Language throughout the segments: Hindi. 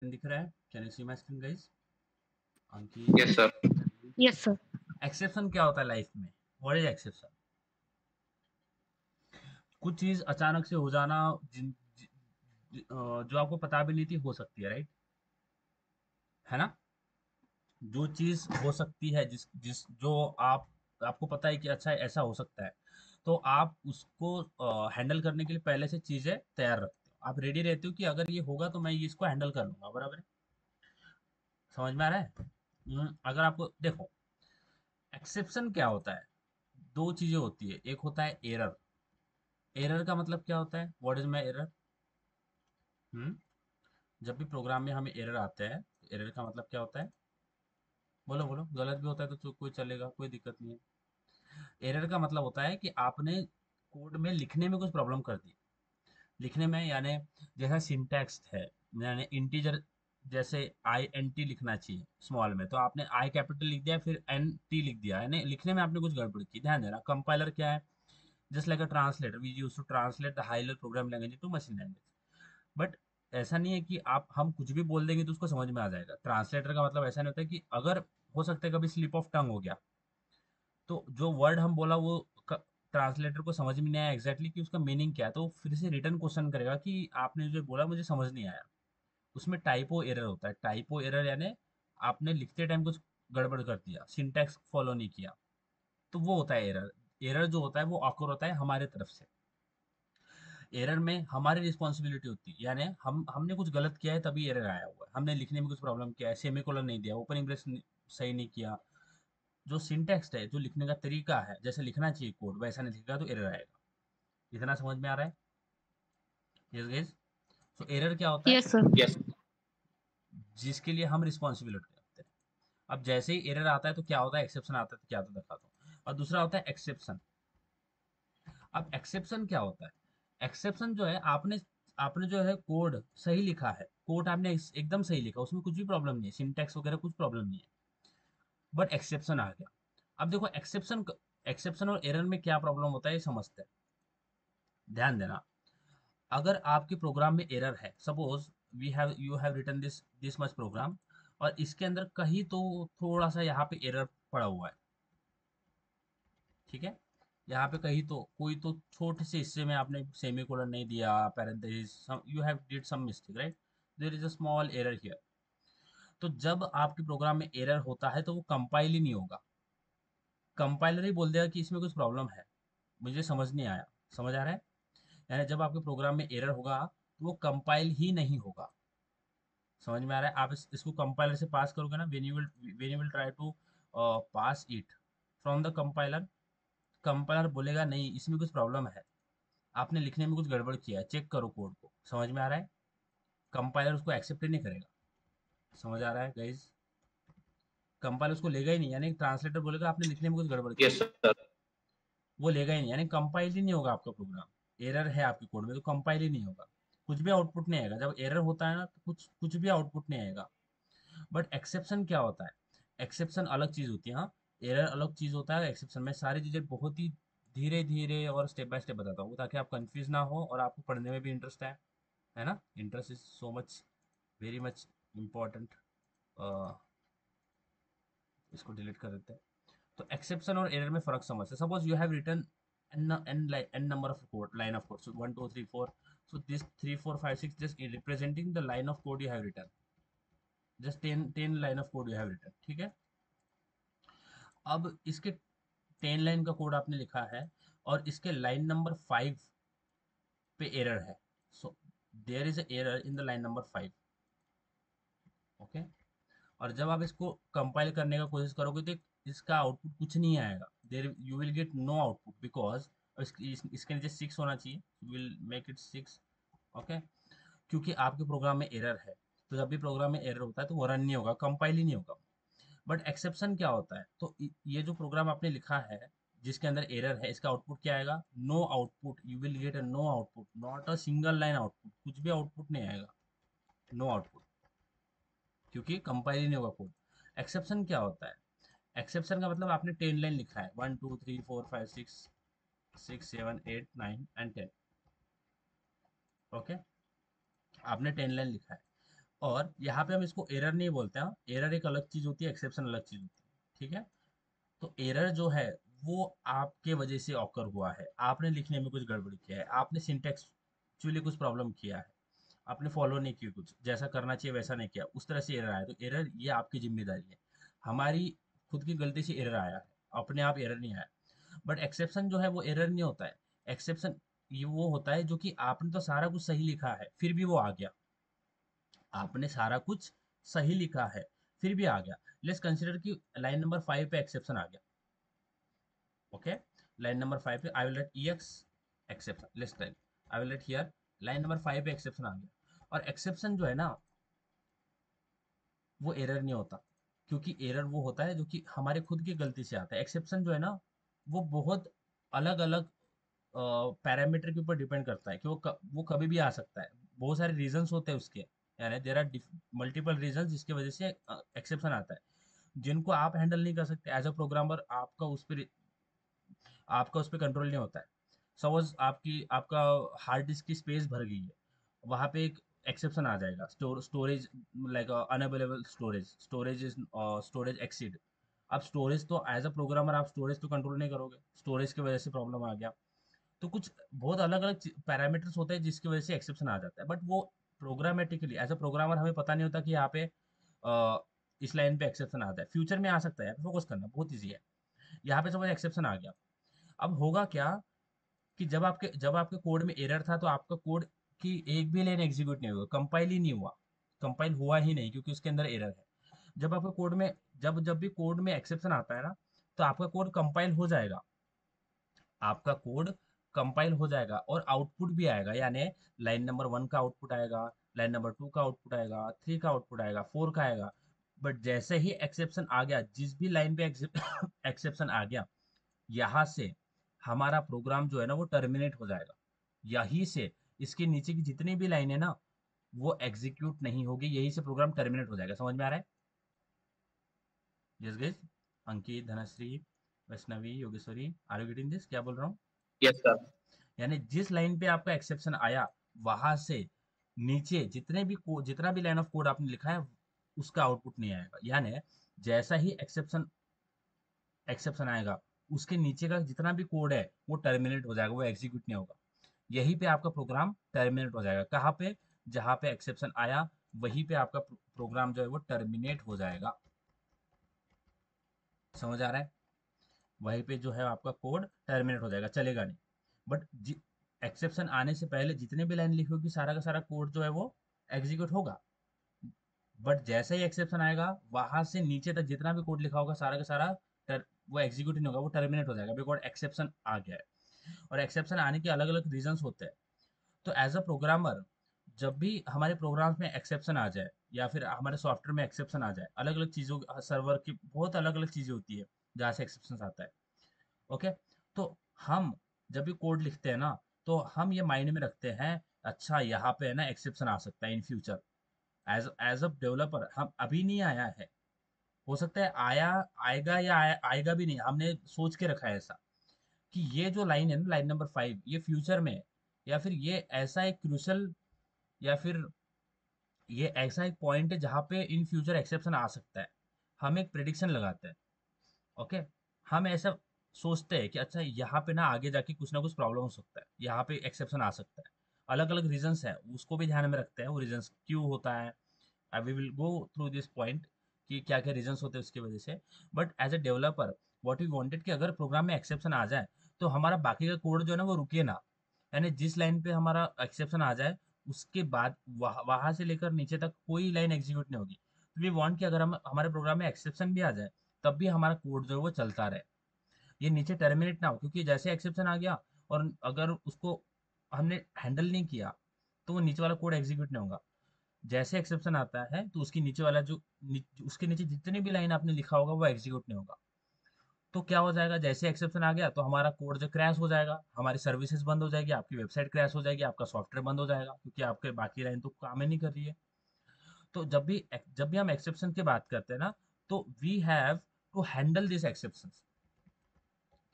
दिख रहा है? Can you see my screen guys? Yes, Ankit, sir. Yes, sir. Exception क्या होता है लाइफ में? What is exception? कुछ चीज अचानक से हो जाना, जो आपको पता भी नहीं थी हो सकती है, राइट? है ना? जो चीज हो सकती है, जिस जिस जो आप आपको पता है कि अच्छा ऐसा हो सकता है, तो आप उसको हैंडल करने के लिए पहले से चीजें तैयार रखते हो। आप रेडी रहते हो कि अगर ये होगा तो मैं ये इसको हैंडल कर लूंगा, बराबर है? समझ में आ रहा है? अगर आपको देखो, एक्सेप्शन क्या होता है? दो चीजें होती है, एक होता है एरर। एरर का मतलब क्या होता है? What is my error? Hmm जब भी प्रोग्राम में हमें एरर आते हैं, तो एरर का मतलब क्या होता है? बोलो बोलो, गलत भी होता है तो कोई चलेगा, कोई दिक्कत नहीं है। एरर का मतलब होता है कि आपने कोड में लिखने में कुछ प्रॉब्लम कर दी। लिखने में यानी जैसा सिंटैक्स है, यानी इंटीजर, जैसे आई एन टी लिखना चाहिए स्मॉल में, तो आपने आई कैपिटल लिख दिया, फिर एन टी लिख दिया, यानी लिखने में आपने कुछ गड़बड़ की। ध्यान देना, कंपाइलर क्या है? Just like a translator, we use to translate the high level program language to machine language. But ऐसा नहीं है कि आप हम कुछ भी बोल देंगे तो उसको समझ में आ जाएगा। ट्रांसलेटर का मतलब ऐसा नहीं होता कि अगर हो सकता है कभी स्लिप ऑफ टंग हो गया, तो जो वर्ड हम बोला वो ट्रांसलेटर को समझ में नहीं आया एग्जैक्टली कि उसका मीनिंग क्या है, तो वो फिर से रिटर्न क्वेश्चन करेगा कि आपने जो बोला मुझे समझ नहीं आया। उसमें टाइपो एरर होता है। टाइपो एरर यानी आपने लिखते टाइम कुछ गड़बड़ कर दिया, सिंटैक्स फॉलो नहीं किया, तो वो होता है एरर। एरर जो होता है वो ऑकर होता है हमारे तरफ से। एरर में हमारी रिस्पॉन्सिबिलिटी होती है, यानी हमने कुछ गलत किया है तभी एरर आया हुआ है। हमने लिखने में कुछ प्रॉब्लम किया है, सेमीकोलन नहीं दिया, ओपनिंग ब्रेस सही नहीं किया, जो सिंटेक्स्ट है, जो लिखने का तरीका है, जैसे लिखना चाहिए कोड वैसा नहीं लिखा तो एरर आएगा। इतना समझ में आ रहा है? Yes guys. सो एरर क्या होता है? Yes, sir. Yes. जिसके लिए हम रिस्पॉन्सिबिलिटी रखते हैं। अब जैसे ही एरर आता है तो क्या होता है, एक्सेप्शन आता है, तो क्या होता है दिखाता हूँ। और दूसरा होता है एक्सेप्शन। अब एक्सेप्शन क्या होता है? एक्सेप्शन जो है, आपने आपने जो है कोड सही लिखा है, कोड आपने एकदम सही लिखा, उसमें कुछ भी प्रॉब्लम नहीं है, सिंटैक्स वगैरह कुछ प्रॉब्लम नहीं है, बट एक्सेप्शन आ गया। अब देखो, एक्सेप्शन एक्सेप्शन और एरर में क्या प्रॉब्लम होता है ये समझते हैं। ध्यान देना, अगर आपके प्रोग्राम में एरर है, suppose we have you have written this much program, और इसके अंदर कहीं तो थोड़ा सा यहाँ पे एरर पड़ा हुआ है, ठीक है? यहाँ पे कहीं तो कोई तो छोटे से हिस्से में आपने सेमीकोलन नहीं दिया, parenthesis, you have did some mistake, right? There is a small error here. तो जब आपके प्रोग्राम में एरर होता है तो वो कंपाइल ही नहीं होगा। कंपाइलर ही बोल देगा कि इसमें कुछ प्रॉब्लम है, मुझे समझ नहीं आया। समझ आ रहा है? यानी जब आपके प्रोग्राम में एरर होगा तो वो कंपाइल ही नहीं होगा। समझ में आ रहा है? आप इसको कंपाइलर से पास करोगे ना, when you will try to pass it from the compiler, compiler बोलेगा नहीं इसमें कुछ प्रॉब्लम है, आपने लिखने में कुछ गड़बड़ किया है, चेक करो कोड को। समझ में आ रहा है? कंपाइलर उसको एक्सेप्ट ही नहीं करेगा। समझ आ रहा है गाइज? कंपाइलर उसको लेगा ही नहीं, यानी ट्रांसलेटर बोलेगा आपने लिखने में कुछ गड़बड़ की Yes, है, sir. वो लेगा ही नहीं, यानी कंपाइल ही नहीं होगा आपका प्रोग्राम। एरर है आपके कोड में तो कंपाइल ही नहीं होगा, कुछ भी आउटपुट नहीं आएगा। जब एरर होता है ना तो कुछ कुछ भी आउटपुट नहीं आएगा। बट एक्सेप्शन क्या होता है? एक्सेप्शन अलग चीज होती है, हाँ। एरर अलग चीज होता है, एक्सेप्शन में सारी चीजें बहुत ही धीरे धीरे और स्टेप बाय स्टेप बताता हूँ, ताकि आप कंफ्यूज ना हो और आपको पढ़ने में भी इंटरेस्ट है ना? Interest is so much, very much important. इसको डिलीट कर देते हैं। तो एक्सेप्शन और एरर में फर्क समझते हैं। Suppose you have written n number of code, line of code, so 1 2 3 4, so this 3 4 5 6 just representing the line of code you have written, just 10 line of code you have written, ठीक है? अब इसके 10 लाइन का कोड आपने लिखा है और इसके लाइन नंबर 5 पे एरर है, so there is error in the line number 5, okay? और जब आप इसको कंपाइल करने का कोशिश करोगे तो इसका आउटपुट कुछ नहीं आएगा, there you will get no output, because इसके नीचे 6 होना चाहिए, you will make it 6, okay? क्योंकि आपके प्रोग्राम में एरर है, तो जब भी प्रोग्राम में एरर होता है तो वो रन नहीं होगा, कंपाइल ही नहीं होगा। बट एक्सेप्शन क्या होता है? तो ये जो प्रोग्राम आपने लिखा है जिसके अंदर एरर है, इसका आउटपुट क्या आएगा? No output, you will get a no output, not a single line output, कुछ भी आउटपुट नहीं आएगा, नो आउटपुट, क्योंकि कंपाइल ही नहीं होगा कोड। एक्सेप्शन क्या होता है? एक्सेप्शन का मतलब आपने 10 लाइन लिखा है, 1 2 3 4 5 6 6 7 8 9 एंड 10, ओके? आपने 10 लाइन लिखा है, और यहाँ पे हम इसको एरर नहीं बोलते हैं, एरर एक अलग चीज होती है, एक्सेप्शन अलग चीज होती है, ठीक है। तो एरर जो है वो आपके वजह से ऑकर हुआ है, आपने लिखने में कुछ गड़बड़ी किया है, आपने सिंटेक्चुअली कुछ प्रॉब्लम किया है, आपने फॉलो नहीं किया, कुछ जैसा करना चाहिए वैसा नहीं किया, उस तरह से एरर आया, तो एरर ये आपकी जिम्मेदारी है, हमारी खुद की गलती से एरर आया है, अपने आप एरर नहीं आया। बट एक्सेप्शन जो है वो एरर नहीं होता है, एक्सेप्शन ये वो होता है जो कि आपने तो सारा कुछ सही लिखा है फिर भी वो आ गया, आपने सारा कुछ सही लिखा है फिर भी आ गया। लेट्स कंसिडर कि लाइन नंबर 5 पे एक्सेप्शन आ गया, ओके। लाइन नंबर 5 पे आई will right EX exception, let's right I will right here line number 5 पे एक्सेप्शन आ गया, और एक्सेप्शन जो है ना वो एरर नहीं होता, क्योंकि एरर वो होता है जो कि हमारे खुद की गलती से आता है। एक्सेप्शन जो है ना वो बहुत अलग अलग पैरामीटर के ऊपर डिपेंड करता है कि वो कभी भी आ सकता है, बहुत सारे रीजंस होते हैं उसके, यानी देर आर मल्टीपल रीजन जिसकी वजह से एक्सेप्शन आता है, जिनको आप हैंडल नहीं कर सकते एज अ प्रोग्रामर, आपका उस पर कंट्रोल नहीं होता है। सपोज आपका हार्ड डिस्क की स्पेस भर गई है, वहाँ पे एक एक्सेप्शन आ जाएगा, storage like unavailable storage, storage exceed. अब स्टोरेज तो एज अ प्रोग्रामर आप स्टोरेज तो कंट्रोल नहीं करोगे, स्टोरेज की वजह से प्रॉब्लम आ गया। तो कुछ बहुत अलग अलग पैरामीटर्स होते हैं जिसकी वजह से एक्सेप्शन आ जाता है, बट वो प्रोग्रामेटिकली एज अ प्रोग्रामर हमें पता नहीं होता कि यहाँ पे इस लाइन पे एक्सेप्शन आता है, फ्यूचर में आ सकता है, फोकस करना बहुत ईजी है। यहाँ पे सपोज एक्सेप्शन आ गया, अब होगा क्या कि जब आपके कोड में एरर था तो आपका कोड की एक भी लाइन एग्जीक्यूट नहीं हुआ, कंपाइल ही नहीं हुआ, कंपाइल हुआ ही नहीं क्योंकि उसके अंदर एरर है। जब आपके कोड में जब जब भी कोड में एक्सेप्शन आता है ना, तो आपका कोड कंपाइल हो जाएगा, आपका कोड कंपाइल हो जाएगा और आउटपुट भी आएगा, यानी लाइन नंबर 1 का आउटपुट आएगा, लाइन नंबर 2 का आउटपुट आएगा, 3 का आउटपुट आएगा, 4 का आएगा। बट जैसे ही एक्सेप्शन आ गया, जिस भी लाइन पे एक्सेप्शन आ गया, यहाँ से हमारा प्रोग्राम जो है ना वो टर्मिनेट हो जाएगा, यहीं से इसके नीचे की जितनी भी लाइन है ना वो एग्जीक्यूट नहीं होगी, यहीं से प्रोग्राम टर्मिनेट हो जाएगा। समझ में आ रहा है? Yes guys, Ankit, Dhanashree, Vaishnavi, Yogeshwari, are you getting this? क्या बोल रहा हूँ? Yes sir. यानी जिस लाइन पे आपका एक्सेप्शन आया, वहां से नीचे जितना भी लाइन ऑफ कोड आपने लिखा है उसका आउटपुट नहीं आएगा, यानी जैसा ही एक्सेप्शन एक्सेप्शन आएगा उसके नीचे का जितना भी कोड है वो टर्मिनेट हो जाएगा, वो एग्जीक्यूट नहीं होगा, यहीं पे आपका प्रोग्राम टर्मिनेट हो जाएगा। कहाँ पे? जहाँ पे एक्सेप्शन आया वहीं पे आपका प्रोग्राम जो है वो टर्मिनेट हो जाएगा। समझ आ रहा है? वहीं पे जो है आपका कोड टर्मिनेट हो जाएगा, चलेगा नहीं। बट एक्सेप्शन आने से पहले जितने भी लाइन लिखी होगी सारा का सारा कोड जो है वो एग्जीक्यूट होगा। बट जैसे ही एक्सेप्शन आएगा वहां से नीचे तक जितना भी कोड लिखा होगा सारा का सारा वो एग्जीक्यूट नहीं होगा, वो टर्मिनेट हो जाएगा, बिकॉज एक्सेप्शन आ गया है। और एक्सेप्शन आने के अलग अलग रीजंस होते हैं। तो एज अ प्रोग्रामर जब भी हमारे प्रोग्राम्स में एक्सेप्शन आ जाए या फिर हमारे सॉफ्टवेयर में एक्सेप्शन आ जाए, अलग अलग चीज़ों, सर्वर की बहुत अलग अलग चीज़ें होती है जहाँ से एक्सेप्शन आता है, ओके। तो हम जब भी कोड लिखते हैं ना, तो हम ये माइंड में रखते हैं, अच्छा यहाँ पे है ना एक्सेप्शन आ सकता है in future. As as a developer हम अभी नहीं आया है, हो सकता है आएगा या आएगा भी नहीं, हमने सोच के रखा है ऐसा कि ये जो लाइन है ना, लाइन नंबर 5, ये फ्यूचर में है, या फिर ये ऐसा एक क्रूशल, या फिर ये ऐसा एक पॉइंट है जहाँ पे इन फ्यूचर एक्सेप्शन आ सकता है। हम एक प्रिडिक्शन लगाते हैं, ओके। हम ऐसा सोचते हैं कि अच्छा यहाँ पे ना आगे जाके कुछ ना कुछ प्रॉब्लम हो सकता है, यहाँ पे एक्सेप्शन आ सकता है, अलग अलग रीजंस है उसको भी ध्यान में रखते हैं, वो रीजंस क्यों होता है, we will go through this point कि क्या क्या रीजंस होते हैं उसकी वजह से। But as a developer what we wanted कि अगर प्रोग्राम में एक्सेप्शन आ जाए तो हमारा बाकी का कोड जो है ना वो रुके ना, यानी जिस लाइन पे हमारा एक्सेप्शन आ जाए उसके बाद वहां से लेकर नीचे तक कोई लाइन एग्जीक्यूट नहीं होगी। तो वी वांट कि अगर हम हमारे प्रोग्राम में एक्सेप्शन भी आ जाए तब भी हमारा कोड जो है वो चलता रहे, ये नीचे टर्मिनेट ना हो, क्योंकि जैसे एक्सेप्शन आ गया और अगर उसको हमने हैंडल नहीं किया तो वो नीचे वाला कोड एग्जीक्यूट नहीं होगा। जैसे एक्सेप्शन आता है तो उसके नीचे वाला उसके नीचे जितनी भी लाइन आपने लिखा होगा वो एग्जीक्यूट नहीं होगा। तो क्या हो जाएगा, जैसे एक्सेप्शन आ गया तो हमारा कोड जो क्रैश हो जाएगा, हमारी सर्विसेज बंद हो जाएगी, आपकी वेबसाइट क्रैश हो जाएगी, आपका सॉफ्टवेयर बंद हो जाएगा, क्योंकि आपके बाकी लाइन तो काम ही नहीं कर रही है। तो जब भी हम एक्सेप्शन की बात करते हैं ना, तो we have to handle this exception.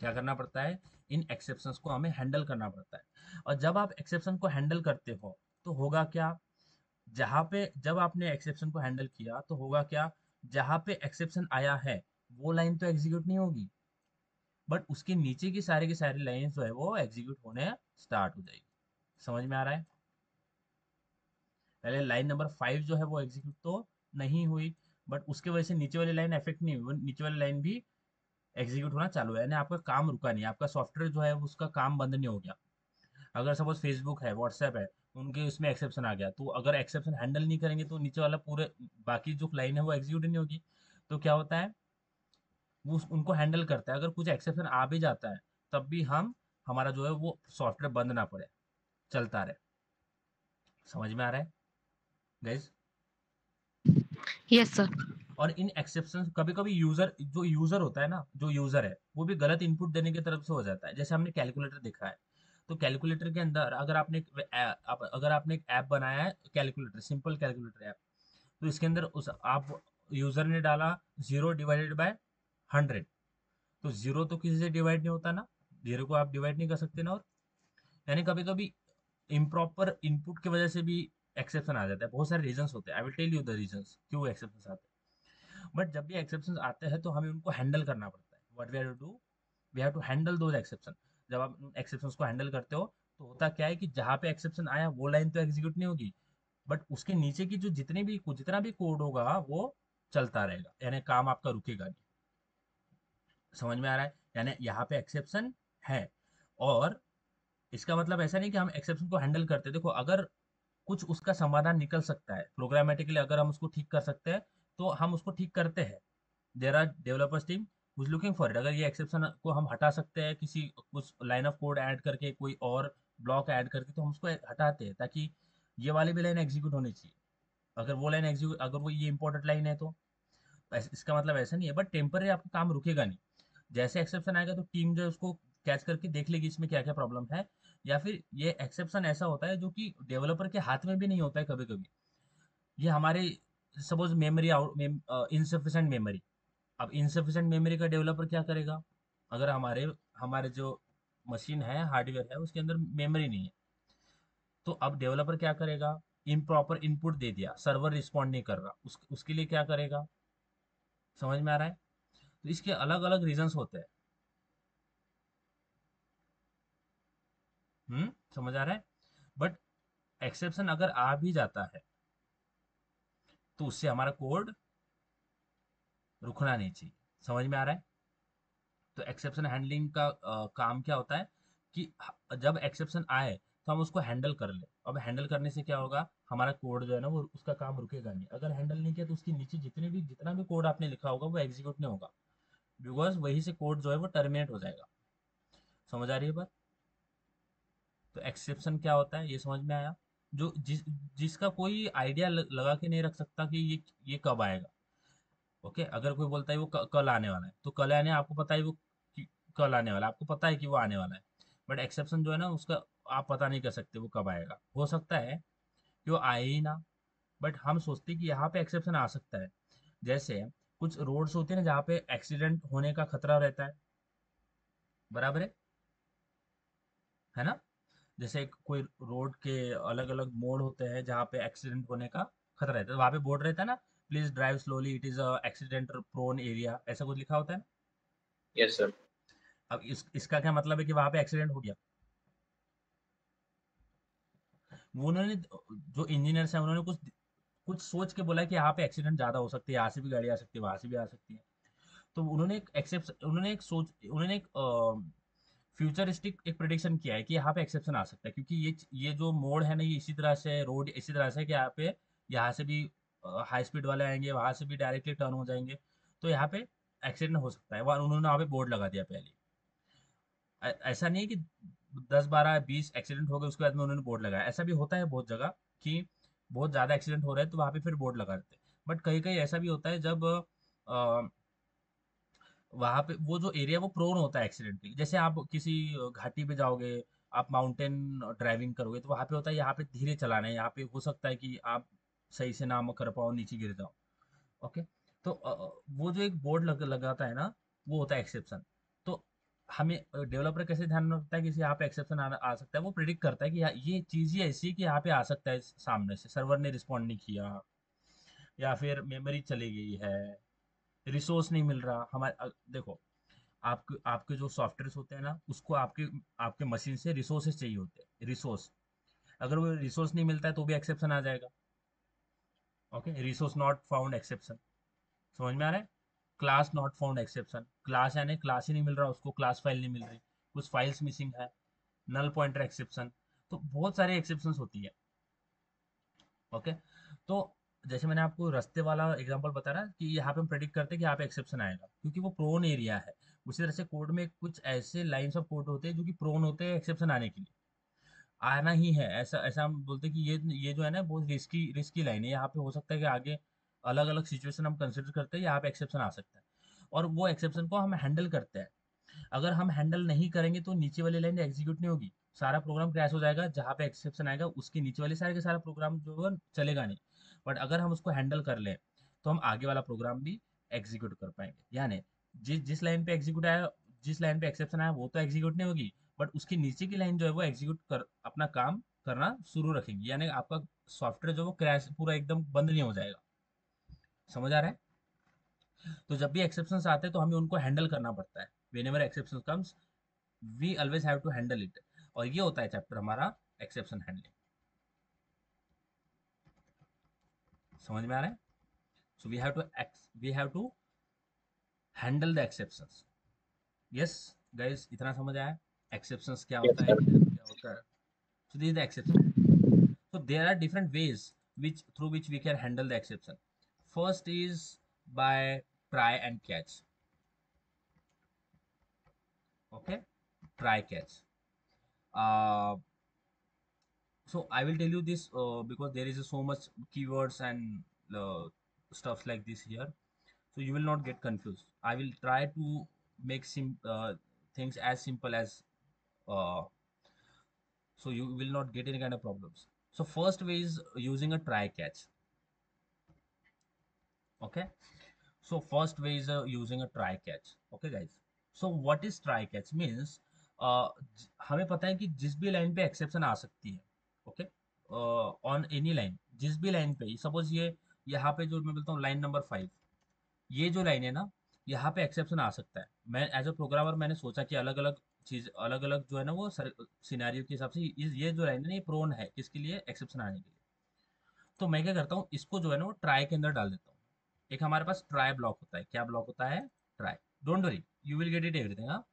क्या करना पड़ता है, इन एक्सेप्शंस को हमें हैंडल करना पड़ता है। और जब आप एक्सेप्शन को हैंडल करते हो तो होगा क्या, जहां पे जब आपने एक्सेप्शन को हैंडल किया तो होगा क्या, जहां पे एक्सेप्शन आया है वो लाइन तो एग्जीक्यूट नहीं होगी, बट उसके नीचे की सारी लाइन जो है वो एग्जीक्यूट होने स्टार्ट हो जाएगी। समझ में आ रहा है? पहले लाइन नंबर 5 जो है वो एग्जीक्यूट तो नहीं हुई, बट उसके वजह से नीचे वाली लाइन इफेक्ट नहीं हुई, वो नीचे वाली लाइन भी एग्जीक्यूट होना चालू है, यानी आपका काम रुका नहीं, आपका सॉफ्टवेयर जो है उसका काम बंद नहीं हो गया। अगर सपोज फेसबुक है, व्हाट्सएप है, उनके उसमें एक्सेप्शन आ गया, तो अगर एक्सेप्शन हैंडल नहीं करेंगे तो नीचे वाला पूरे बाकी जो लाइन है वो एग्जीक्यूट नहीं होगी। तो क्या होता है, वो उनको हैंडल करता है, अगर कुछ एक्सेप्शन आ भी जाता है तब भी हम हमारा जो है वो सॉफ्टवेयर बंद ना पड़े, चलता रहे। समझ में आ रहा है गाइज? Yes sir. और इन एक्सेप्शन कभी कभी यूजर होता है ना, जो यूजर है वो भी गलत इनपुट देने की तरफ से हो जाता है। जैसे हमने कैलकुलेटर देखा है, तो कैलकुलेटर के अंदर अगर आपने एक ऐप बनाया है, कैलकुलेटर, सिंपल कैलकुलेटर ऐप, तो इसके अंदर उस आप यूजर ने डाला 0/100, तो जीरो तो किसी से डिवाइड नहीं होता ना, जीरो को आप डिवाइड नहीं कर सकते ना। और यानी कभी कभी इम्प्रॉपर इनपुट की वजह से भी एक्सेप्शन आ जाता है। बहुत सारे रीजंस होते हैं, I will tell you the reasons क्यों एक्सेप्शन आते हैं। बट जब भी एक्सेप्शन आते हैं तो हमें उनको हैंडल करना पड़ता है। What we have to do, we have to handle those exception. जब आप एक्सेप्शन को हैंडल करते हो तो होता क्या है कि जहाँ पे एक्सेप्शन आया वो लाइन तो एग्जीक्यूट नहीं होगी, बट उसके नीचे की जो जितना भी कोड होगा वो चलता रहेगा, यानी काम आपका रुकेगा नहीं। समझ में आ रहा है? यानी यहाँ पे एक्सेप्शन है, और इसका मतलब ऐसा नहीं कि हम एक्सेप्शन को हैंडल करते। देखो, अगर कुछ उसका समाधान निकल सकता है प्रोग्रामेटिकली, अगर हम उसको ठीक कर सकते हैं तो हम उसको ठीक करते हैं। There are developers team who's looking for it. अगर ये एक्सेप्शन को हम हटा सकते हैं किसी कुछ लाइन ऑफ कोड ऐड करके, कोई और ब्लॉक ऐड करके, तो हम उसको हटाते हैं ताकि ये वाली भी लाइन एग्जीक्यूट होनी चाहिए। अगर वो लाइन एग्जीक्यूट, अगर वो ये इंपॉर्टेंट लाइन है तो इसका मतलब ऐसा नहीं है, बट टेम्पररी आपका काम रुकेगा नहीं। जैसे एक्सेप्शन आएगा तो टीम जो है उसको कैच करके देख लेगी इसमें क्या क्या प्रॉब्लम है। या फिर ये एक्सेप्शन ऐसा होता है जो कि डेवलपर के हाथ में भी नहीं होता है कभी कभी। ये हमारे सपोज मेमोरी इनसफिशेंट मेमोरी। अब इनसफिशेंट मेमोरी का डेवलपर क्या करेगा, अगर हमारे हमारे जो मशीन है, हार्डवेयर है, उसके अंदर मेमोरी नहीं है, तो अब डेवलपर क्या करेगा, इम्प्रॉपर इनपुट दे दिया, सर्वर रिस्पॉन्ड नहीं कर रहा, उसके लिए क्या करेगा? समझ में आ रहा है? तो इसके अलग अलग रीजंस होते हैं। समझ आ रहा है? बट एक्सेप्शन अगर आ भी जाता है तो उससे हमारा कोड रुकना नहीं चाहिए। समझ में आ रहा है? तो एक्सेप्शन हैंडलिंग का काम क्या होता है कि जब एक्सेप्शन आए तो हम उसको हैंडल कर ले। अब हैंडल करने से क्या होगा, हमारा कोड जो है ना वो उसका काम रुकेगा नहीं। अगर हैंडल नहीं किया तो उसके नीचे जितना भी कोड आपने लिखा होगा वो एग्जीक्यूट नहीं होगा, बिकॉज वही से कोड जो है वो टर्मिनेट हो जाएगा। समझ आ रही है बात? तो एक्सेप्शन क्या होता है ये समझ में आया? जो जिसका कोई आइडिया लगा के नहीं रख सकता कि ये कब आएगा। ओके, अगर कोई बोलता है वो कल आने वाला है, तो कल आने आपको पता है वो कल आने वाला है, आपको पता है कि वो आने वाला है। बट एक्सेप्शन जो है ना उसका आप पता नहीं कर सकते वो कब आएगा। हो सकता है कि वो आए ही ना, बट हम सोचते हैं कि यहाँ पे एक्सेप्शन आ सकता है। जैसे कुछ रोड्स होते हैं ना जहाँ पे एक्सीडेंट होने का खतरा रहता है, बराबर है ना? जैसे कोई रोड के अलग अलग मोड़ होते हैं जहाँ पे एक्सीडेंट होने का खतरा रहता है, वहाँ पे बोर्ड रहता है ना, please drive slowly, it is accident prone area, ऐसा कुछ लिखा होता है ना। Yes sir. अब इसका क्या मतलब है कि वहां पे एक्सीडेंट हो गया। वो उन्होंने, जो इंजीनियर्स हैं उन्होंने कुछ कुछ सोच के बोला कि यहाँ पे एक्सीडेंट ज्यादा हो सकती है, यहाँ से भी गाड़ी आ सकती है, वहां से भी आ सकती है। तो उन्होंने एक फ्यूचरिस्टिक एक प्रिडिक्शन किया है कि यहाँ पे एक्सेप्शन आ सकता है, क्योंकि ये जो मोड है ना, ये इसी तरह से रोड इसी तरह से है कि यहाँ से भी हाई स्पीड वाले आएंगे, वहां से भी डायरेक्टली टर्न हो जाएंगे, तो यहाँ पे एक्सीडेंट हो सकता है। उन्होंने वहाँ पे बोर्ड लगा दिया पहले। ऐसा नहीं है कि 10 12 20 एक्सीडेंट हो गए उसके बाद में उन्होंने बोर्ड लगाया, ऐसा भी होता है बहुत जगह कि बहुत ज्यादा एक्सीडेंट हो रहे हैं तो वहां पे फिर बोर्ड लगा देते हैं। बट कहीं कहीं ऐसा भी होता है जब वहां पे वो जो एरिया वो प्रोन होता है एक्सीडेंट के लिए। जैसे आप किसी घाटी पे जाओगे, आप माउंटेन ड्राइविंग करोगे, तो वहां पे होता है यहाँ पे धीरे चलाना है, यहाँ पे हो सकता है कि आप सही से ना कर पाओ, नीचे गिर जाओ। ओके, तो वो जो एक बोर्ड लगाता है ना, वो होता है एक्सेप्शन। तो हमें डेवलपर कैसे ध्यान में रखता है कि यहाँ पे एक्सेप्शन आ सकता है, वो प्रिडिक्ट करता है कि ये चीज़ ही ऐसी है कि यहाँ पे आ सकता है, सामने से सर्वर ने रिस्पॉन्ड नहीं किया, या फिर मेमोरी चली गई है, रिसोर्स नहीं मिल रहा हमारे। देखो, आपके आपके जो सॉफ्टवेयर होते हैं ना, उसको आपके आपके मशीन से रिसोर्सेज चाहिए होते हैं, रिसोर्स। अगर वो रिसोर्स नहीं मिलता है तो भी एक्सेप्शन आ जाएगा। Okay, resource not found exception, समझ में आ रहा है? Class not found exception, class यानी क्लास ही नहीं मिल रहा उसको, क्लास फाइल नहीं मिल रही, कुछ फाइल्स मिसिंग है, नल पॉइंटर एक्सेप्शन। तो बहुत सारे एक्सेप्शंस होती है। ओके, तो जैसे मैंने आपको रास्ते वाला एग्जांपल बताया ना कि यहाँ पे हम प्रेडिक्ट करते हैं कि यहाँ पे एक्सेप्शन आएगा क्योंकि वो प्रोन एरिया है। उसी तरह से कोड में कुछ ऐसे लाइंस ऑफ कोड होते हैं जो कि प्रोन होते हैं एक्सेप्शन आने के लिए, आना ही है। ऐसा ऐसा हम बोलते हैं कि ये जो है ना बहुत रिस्की रिस्की लाइन है, यहाँ पे हो सकता है कि आगे अलग अलग सिचुएशन हम कंसिडर करते हैं, यहाँ पे एक्सेप्शन आ सकता है, और वो एक्सेप्शन को हम हैंडल करते हैं। अगर हम हैंडल नहीं करेंगे तो नीचे वाली लाइन एग्जीक्यूट नहीं होगी, सारा प्रोग्राम क्रैश हो जाएगा, जहाँ पे एक्सेप्शन आएगा उसके नीचे वाले सारे के सारा प्रोग्राम जो है चलेगा नहीं। बट अगर हम उसको हैंडल कर लें तो हम आगे वाला प्रोग्राम भी एग्जीक्यूट कर पाएंगे। यानी जिस जिस लाइन पे एग्जीक्यूट आया, जिस लाइन पे एक्सेप्शन आया वो तो एग्जीक्यूट नहीं होगी, बट उसके नीचे की लाइन जो है वो एग्जीक्यूट कर अपना काम करना शुरू रखेंगी, यानी आपका सॉफ्टवेयर जो है वो क्रैश पूरा एकदम बंद नहीं हो जाएगा। समझ आ रहा है? तो जब भी एक्सेप्शंस आते हैं तो हमें उनको हैंडल करना पड़ता है। Whenever exception comes we always have to handle it. और ये होता है चैप्टर हमारा एक्सेप्शन हैंडलिंग। समझ में आ रहा है? So we have to handle the exceptions. Yes guys, इतना समझ आया एक्सेप्शंस क्या Yes, होता है, sir. क्या होता है? So this is the exception handling. So there are different ways through which we can handle the exception. First is by try and catch. Okay, try catch. Uh, so I will tell you this because there is so much keywords and stuff like this here, so you will not get confused. I will try to make things as simple as uh, so you will not get any kind of problems. So first way is using a try catch. Okay, so first way is using a try catch. Okay guys, so what is try catch means, हमें पता है कि जिस भी लाइन पे एक्सेप्शन आ सकती है, ओके, ऑन एनी लाइन, जिस भी लाइन पे, सपोज ये यहाँ पे जो मैं बोलता हूँ लाइन नंबर 5, ये जो लाइन है ना, यहाँ पे एक्सेप्शन आ सकता है। मैं एज अ प्रोग्रामर मैंने सोचा कि अलग अलग चीज, अलग अलग जो है ना वो सिनेरियो के हिसाब से ये जो लाइन है ना ये प्रोन है किसके लिए, एक्सेप्शन आने के लिए। तो मैं क्या करता हूँ, इसको जो है ना वो ट्राई के अंदर डाल देता हूँ। एक हमारे पास ट्राई ब्लॉक होता है, क्या ब्लॉक होता है? Try. Don't worry, you will get it everything. हाँ,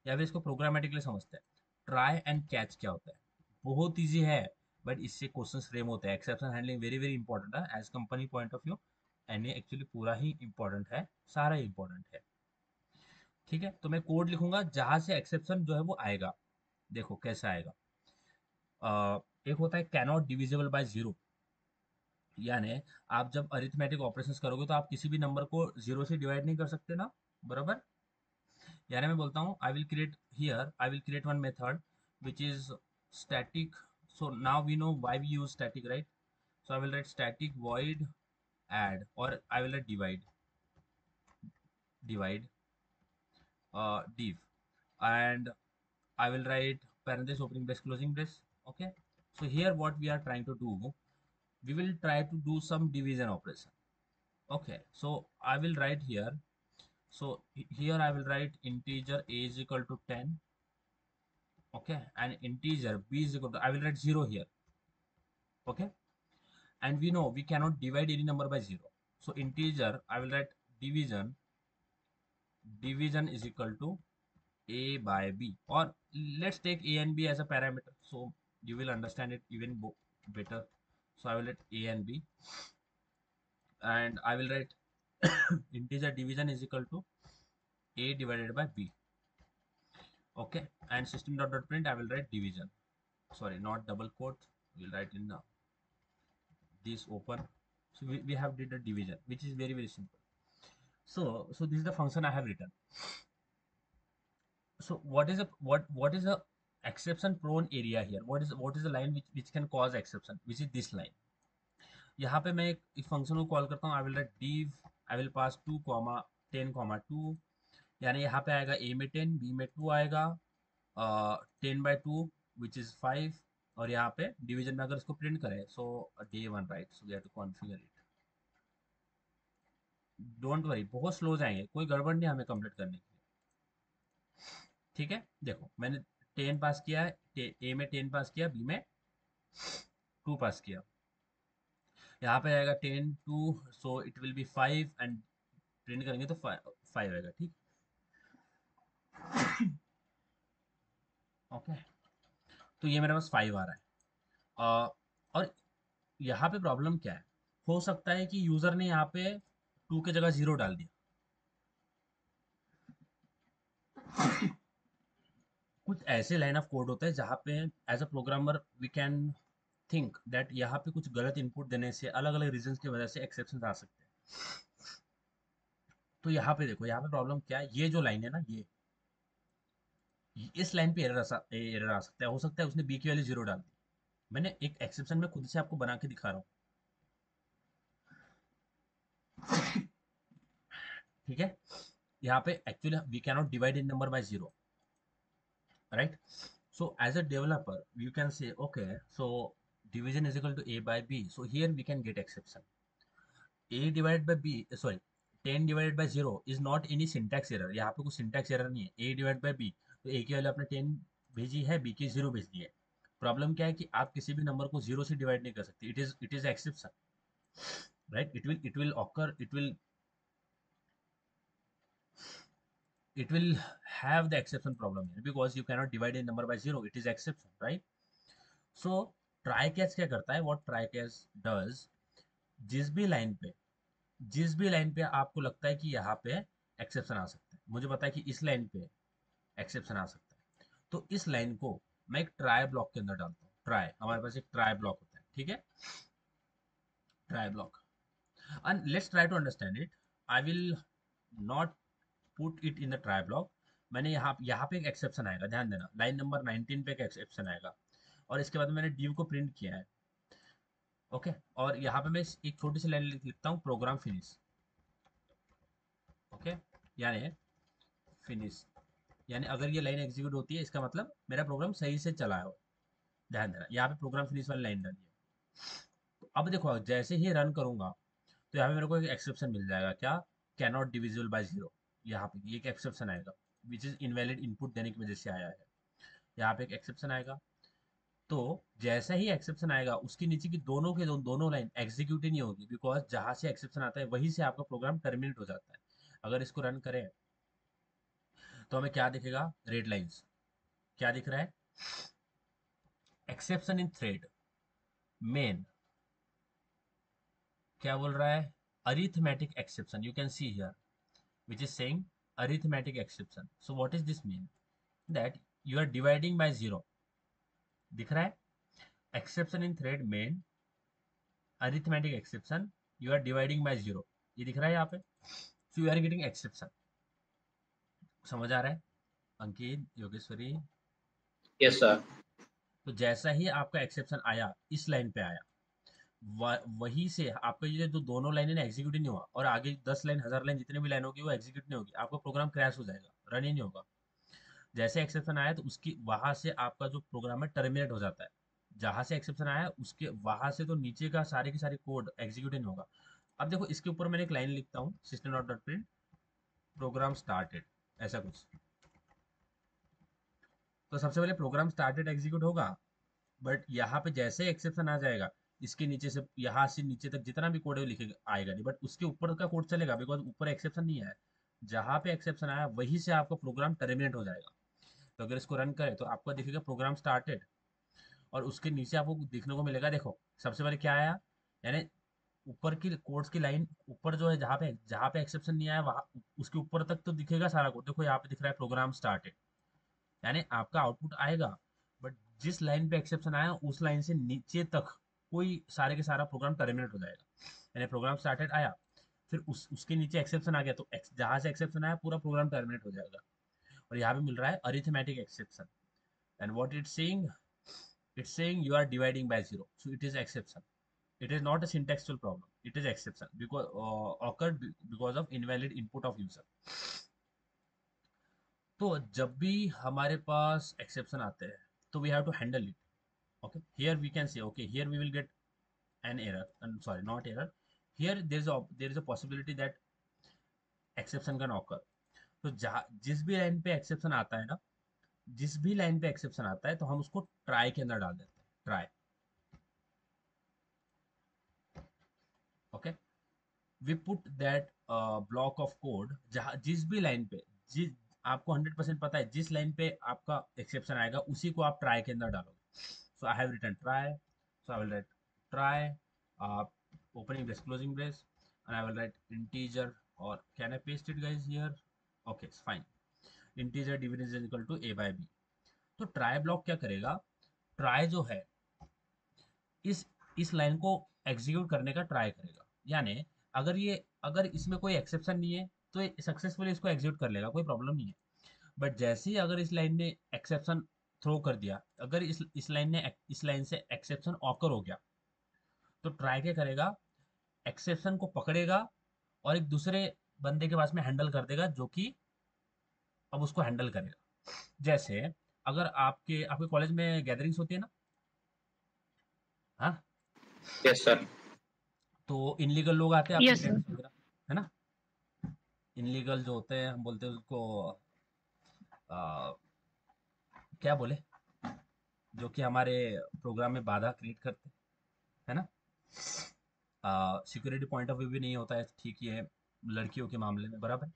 या फिर इसको प्रोग्रामेटिकली समझते हैं। ट्राई एंड कैच क्या होता है? बहुत ईजी है, बट इससे क्वेश्चन फ्रेम होते हैं। Exception handling very very important है as company point of view, and ये एक्चुअली पूरा ही इंपॉर्टेंट है, सारा इंपॉर्टेंट है। ठीक है, तो मैं कोड लिखूंगा जहां से एक्सेप्शन जो है वो आएगा। देखो कैसे आएगा। एक होता है कैनॉट डिविजिबल बाय जीरो, यानी आप जब अरिथमेटिक ऑपरेशंस करोगे तो आप किसी भी नंबर को जीरो से डिवाइड नहीं कर सकते ना, बराबर? यानी मैं बोलता हूँ I will create here, I will create one method which is static. So now we know why we use static, right? So I will write static void add, और I will write divide div, and I will write parenthesis opening brace closing brace. Okay, so here what we are trying to do, we will try to do some division operation. Okay, so I will write here, so here I will write integer a is equal to 10. Okay, and integer b is equal to, I will write 0 here. Okay, and we know we cannot divide any number by 0, so integer I will write division, division is equal to a by b, or let's take a and b as a parameter, so you will understand it even better. So I will write a and b, and I will write integer division is equal to a divided by b. Okay, and system.print I will write division, sorry, not double quote, we'll write in this open. So we have did a division, which is very very simple. So this is the function I have written. So what is a exception prone area here? What is the line which can cause exception, which is this line? यहाँ पे मैं एक फंक्शन को कॉल करता हूँ, I will right div, I will pass 2 10 2, यानी यहाँ पे आएगा ए में 10, बी में 2 आएगा, 10/2 विच इज 5, और यहाँ पे डिवीजन में अगर इसको प्रिंट करें, so day 1 right, so we have to configure it. Don't worry, बहुत स्लो जाएंगे, कोई गड़बड़ नहीं हमें कंप्लीट करने की। ठीक है, देखो मैंने 10 पास किया है, ए में 10 पास किया, बी में 2 पास किया, यहाँ पे आएगा 10/2, so it will be 5, and print करेंगे तो 5 आएगा। ठीक, ओके, तो ये मेरे पास 5 आ रहा है। और यहाँ पे प्रॉब्लम क्या है, हो सकता है कि यूजर ने यहाँ पे 2 की जगह 0 डाल दिया। कुछ ऐसे लाइन ऑफ कोड होते हैं जहाँ पे as a programmer we can think that यहाँ पे कुछ गलत इनपुट देने से अलग अलग रीजंस की वजह से एक्सेप्शन आ सकते हैं। तो यहाँ पे देखो, यहाँ पे प्रॉब्लम क्या है, ये जो लाइन है ना, इस लाइन पे एरर आ सकता है। हो सकता है उसने बी की वैल्यू 0 डाल दी। मैंने एक एक्सेप्शन में खुद से आपको बना के दिखा रहा हूँ। ठीक है, यहाँ पे actually we cannot divide in number by 0, right? So as a developer you can say, okay, so division is equal to a by b, so here we can get exception. A divided by b, sorry, 10 divided by 0 is not any syntax error, यहाँ पे कुछ syntax error नहीं है। a divided by b, तो a की वैल्यू आपने 10 भेजी है, b की 0 भेज दी है। प्रॉब्लम क्या है कि आप किसी भी नंबर को 0 से डिवाइड नहीं कर सकते, it is exception, right? It will occur, it will have the exception problem here because you cannot divide a number by 0, it is exception, right? So try catch क्या करता है, what try catch does, जिस भी लाइन पे जिस भी लाइन पे आपको लगता है कि यहाँ पे एक्सेप्शन आ सकता है, मुझे पता है कि इस लाइन पे एक्सेप्शन आ सकता है, तो इस लाइन को मैं एक ट्राई ब्लॉक के अंदर डालता हूँ। ट्राई, हमारे पास एक ट्राई ब्लॉक होता है, ठीक है, try block, and let's try to understand it. I will not put it in the try block. मैंने यहाँ पे एक एक्सेप्शन आएगा, ध्यान देना, लाइन नंबर 19 पे एक एक्सेप्शन आएगा, और इसके बाद मैंने div को प्रिंट किया है। ओके, और यहाँ पे मैं एक छोटी सी लाइन लिखता हूँ, प्रोग्राम फिनिश। ओके, यानी फिनिश, यानी अगर ये लाइन एग्जीक्यूट होती है, इसका मतलब मेरा प्रोग्राम सही से चला है। ध्यान देना, यहाँ पे प्रोग्राम फिनिश वाली लाइन डाली है। तो अब देखो, जैसे ही रन करूंगा तो यहाँ पे मेरे को एक एक्सेप्शन मिल जाएगा, क्या, कैन नॉट डिविजिबल बाय 0, यहाँ पे ये एक एक्सेप्शन आएगा, विच इज इनवैलिड इनपुट देने की वजह से आया है। यहाँ पे एक एक्सेप्शन आएगा, तो जैसा ही एक्सेप्शन आएगा उसके नीचे की दोनों लाइन एग्जीक्यूट ही नहीं होगी, बिकॉज जहां से एक्सेप्शन आता है वहीं से आपका प्रोग्राम टर्मिनेट हो जाता है। अगर इसको रन करें तो हमें क्या दिखेगा, रेड लाइंस, क्या दिख रहा है, एक्सेप्शन इन थ्रेड मेन, क्या बोल रहा है, arithmetic exception, you can see here which is saying arithmetic exception. So what is this mean? That you are dividing by 0, दिख रहा है, exception in thread main, arithmetic exception, you are dividing by 0, ये दिख रहा है यहाँ पे, so you are getting exception। समझ आ रहा है अंकित, योगेश्वरी? Yes, sir. तो जैसा ही आपका एक्सेप्शन आया, इस लाइन पे आया, वही से आपका ये जो दोनों लाइनें ना एग्जीक्यूट ही नहीं हुआ, और आगे 10 लाइन 1000 लाइन जितने भी लाइन होगी वो एग्जीक्यूट नहीं होगी, आपका प्रोग्राम क्रैश हो जाएगा, रन ही नहीं होगा। जैसे एक्सेप्शन आया तो उसकी वहां से आपका जो प्रोग्राम है टर्मिनेट हो जाता है, जहां से एक्सेप्शन आया उसके वहां से तो नीचे का सारे के सारे कोड एग्जीक्यूट नहीं होगा। अब देखो, इसके ऊपर मैंने एक लाइन लिखता हूँ, system dot dot print program started, ऐसा कुछ। तो सबसे पहले प्रोग्राम स्टार्टेड एग्जीक्यूट होगा, बट यहाँ पे जैसे एक्सेप्शन आ जाएगा, इसके नीचे से यहाँ से नीचे तक जितना भी कोड है वो लिखेगा, आएगा नहीं, बट उसके ऊपर का कोड चलेगा, बिकॉज ऊपर एक्सेप्शन नहीं है। जहाँ पे एक्सेप्शन आया वहीं से आपका प्रोग्राम टर्मिनेट हो जाएगा। तो अगर इसको रन करें तो आपको दिखेगा प्रोग्राम स्टार्टेड, और उसके नीचे आपको देखने को मिलेगा, देखो सबसे पहले क्या आया, यानी ऊपर की कोड्स की लाइन ऊपर जो है, जहाँ पे एक्सेप्शन नहीं आया वहां उसके ऊपर तक तो दिखेगा सारा कोड। देखो यहाँ पे दिख रहा है प्रोग्राम स्टार्टेड, यानी आपका आउटपुट आएगा, बट जिस लाइन पे एक्सेप्शन आया उस लाइन से नीचे तक कोई सारे के सारा प्रोग्राम टर्मिनेट हो जाएगा। यानी प्रोग्राम स्टार्टेड आया, फिर उसके नीचे एक्सेप्शन आ गया, तो जहां से एक्सेप्शन आया पूरा प्रोग्राम टर्मिनेट हो जाएगा। और यहाँ पे मिल रहा है arithmetic exception, and what it's saying you are dividing by 0, so it is exception. It is not a syntextual problem, it is exception because occurred because of invalid input of user. तो जब भी हमारे पास एक्सेप्शन आते हैं तो we have to handle it. Okay, here we can say, okay, here we will get an error, and sorry, not error, here there is a possibility that exception can occur. तो जिस भी लाइन पे एक्सेप्शन आता है ना, जिस भी लाइन पे एक्सेप्शन आता है तो हम उसको ट्राई के अंदर डाल देते हैं. Try. Okay, we put that block of code, जहाँ जिस भी लाइन पे, जिस आपको 100% पता है जिस लाइन पे आपका एक्सेप्शन आएगा उसी को आप ट्राई के अंदर डालोगे. So I have written try, so I will write try, opening brace, closing brace, and I will write integer, or can I paste it guys here? Okay, it's fine. Integer division is equal to a by b. तो ट्राई ब्लॉक क्या करेगा, ट्राई जो है इस लाइन को एग्जीक्यूट करने का ट्राई करेगा. यानी अगर इसमें कोई एक्सेप्शन नहीं है तो ये सक्सेसफुली इसको एग्जीक्यूट कर लेगा, कोई प्रॉब्लम नहीं है. बट जैसे ही अगर इस लाइन ने एक्सेप्शन थ्रो कर दिया, अगर इस लाइन से एक्सेप्शन ऑकर हो गया, तो ट्राई क्या करेगा, एक्सेप्शन को पकड़ेगा और एक दूसरे बंदे के पास में हैंडल कर देगा जो कि अब उसको हैंडल करेगा. जैसे अगर आपके आपके कॉलेज में गैदरिंग्स होती है ना, हाँ, Yes, sir. तो इनलीगल लोग आते हैं आपके Yes, sir. फ्रेंड्स वगैरह, है ना. इनलीगल जो होते हैं हम बोलते हैं उसको आ, क्या बोले, जो कि हमारे प्रोग्राम में बाधा क्रिएट करते हैं, है ना. सिक्योरिटी पॉइंट ऑफ व्यू भी नहीं होता है ठीक ही है लड़कियों के मामले में, बराबर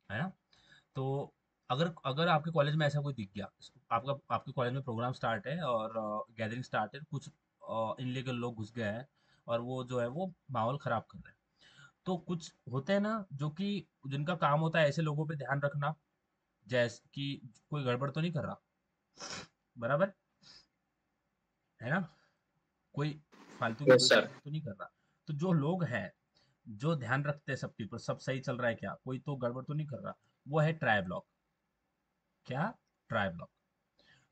है ना. तो अगर अगर आपके कॉलेज में ऐसा कोई दिख गया, आपके कॉलेज में प्रोग्राम स्टार्ट है और गैदरिंग स्टार्ट है, कुछ इनलीगल लोग घुस गए हैं और वो जो है वो माहौल खराब कर रहे हैं. तो कुछ होते हैं ना जो कि जिनका काम होता है ऐसे लोगों पे ध्यान रखना, जैसे कि कोई गड़बड़ तो नहीं कर रहा, बराबर है ना, कोई फालतू की Yes, कोई sir. गड़बड़ तो नहीं कर रहा. तो जो लोग हैं जो ध्यान रखते हैं सबके ऊपर, सब सही चल रहा है क्या, कोई तो गड़बड़ तो नहीं कर रहा, वो है ट्राई ब्लॉक. क्या, ट्राई ब्लॉक.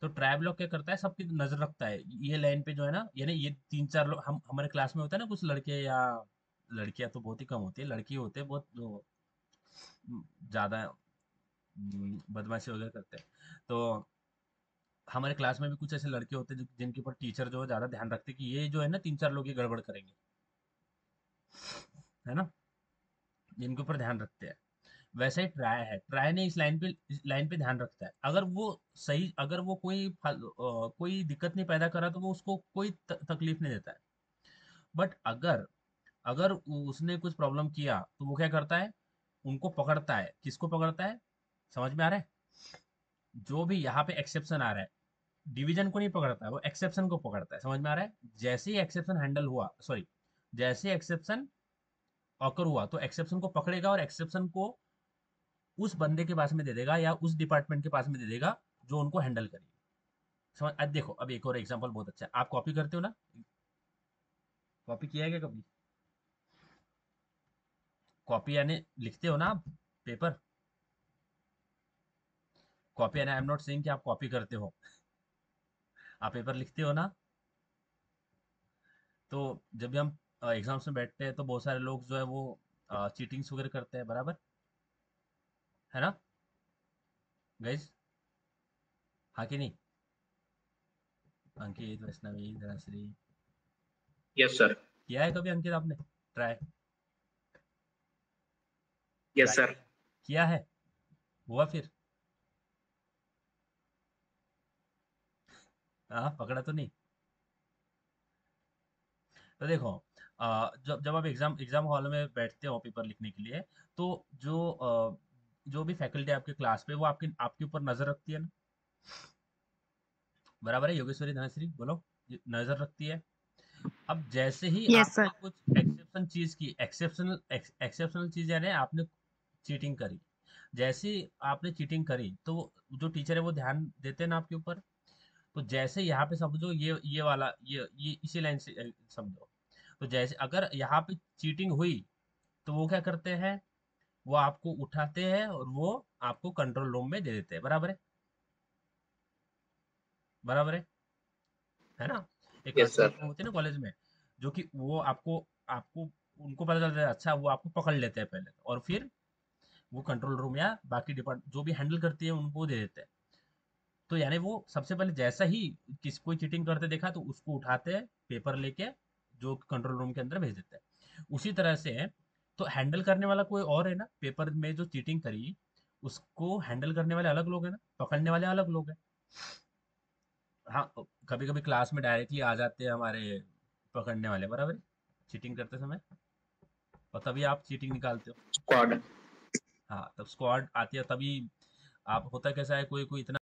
तो ट्राई ब्लॉक क्या करता है, सबकी नजर रखता है ये लाइन पे जो है ना, यानी ये 3-4 लोग, हम हमारे क्लास में होता है ना कुछ लड़के या लड़कियां तो बहुत ही कम होती है, लड़की होते हैं बहुत जो ज्यादा बदमाशी वगैरह करते हैं. तो हमारे क्लास में भी कुछ ऐसे लड़के होते हैं जिनके ऊपर टीचर जो है ज्यादा ध्यान रखते हैं कि ये जो है ना 3-4 लोग ये गड़बड़ करेंगे, है ना, जिनके ऊपर ध्यान रखते हैं. वैसे ही ट्राई है, ट्राई ने इस लाइन पे ध्यान रखता है. अगर वो सही, अगर वो कोई दिक्कत नहीं पैदा करा तो वो उसको कोई तकलीफ नहीं देता है. बट अगर अगर उसने कुछ प्रॉब्लम किया तो वो क्या करता है, उनको पकड़ता है. किसको पकड़ता है, समझ में आ रहा है, जो भी यहाँ पे एक्सेप्शन आ रहा है, डिवीजन को नहीं पकड़ता है, वो एक्सेप्शन को पकड़ता है. समझ में आ रहा है. जैसे ही एक्सेप्शन हैंडल हुआ, सॉरी, जैसे एक्सेप्शन ऑकर हुआ तो एक्सेप्शन को पकड़ेगा और एक्सेप्शन को उस बंदे के पास में दे देगा या उस डिपार्टमेंट के पास में दे देगा जो उनको हैंडल करेगी. समझ, अब देखो, अब एक और एग्जांपल बहुत अच्छा है. आप कॉपी करते हो ना, कॉपी किया है क्या कभी, कॉपी यानी लिखते हो ना आप पेपर, कॉपी यानी आई एम नॉट सेइंग कि आप कॉपी करते हो, आप पेपर लिखते हो ना. तो जब भी हम एग्जाम्स में बैठते हैं तो बहुत सारे लोग जो है वो चीटिंग्स वगैरह करते हैं, बराबर है ना गाइज, हाँ कि नहीं. अंकित, वैष्णवी, धनश्री, Yes, sir. किया है कभी अंकित आपने ट्राई, Yes, ट्राई sir. किया है, हुआ फिर, हाँ पकड़ा तो नहीं. तो देखो, जब जब आप एग्जाम एग्जाम हॉल में बैठते हो पेपर लिखने के लिए, तो जो भी फैकल्टी आपके क्लास पे वो आपके आपके ऊपर नजर रखती है ना, बराबर है योगेश्वरी, धनश्री बोलो, नजर रखती है. अब जैसे ही Yes, आपने sir. कुछ एक्सेप्शन चीज की, एक्सेप्शनल चीज यानी आपने चीटिंग करी, जैसे ही आपने चीटिंग करी तो जो टीचर है वो ध्यान देते हैं ना आपके ऊपर. तो जैसे यहाँ पे समझो, ये वाला ये इसी लाइन से समझो. तो जैसे अगर यहाँ पे चीटिंग हुई तो वो क्या करते हैं, वो आपको उठाते हैं और वो आपको कंट्रोल रूम में दे देते हैं, बराबर है, बराबर है ना. एक Yes, कंट्रोल sir. रूम होते हैं ना कॉलेज में, जो कि वो आपको आपको उनको पता चलता है, अच्छा वो आपको पकड़ लेते हैं पहले, और फिर वो कंट्रोल रूम या बाकी डिपार्ट जो भी हैंडल करती है उनको दे देते हैं। तो यानी वो सबसे पहले जैसा ही कोई चीटिंग करते देखा तो उसको उठाते हैं पेपर लेके, जो कंट्रोल रूम के अंदर भेज देते हैं। उसी तरह से तो हैंडल करने वाला कोई और है ना, पेपर में जो चीटिंग करी उसको हैंडल करने वाले अलग लोग हैं ना, पकड़ने वाले अलग लोग हैं। हाँ, कभी कभी क्लास में डायरेक्टली आ जाते हैं हमारे पकड़ने वाले, बराबर, चीटिंग करते समय, और तभी आप चीटिंग निकालते हो। स्क्वाड। हाँ, तब स्क्वाड आती है तभी। आप होता कैसा है, कोई कोई इतना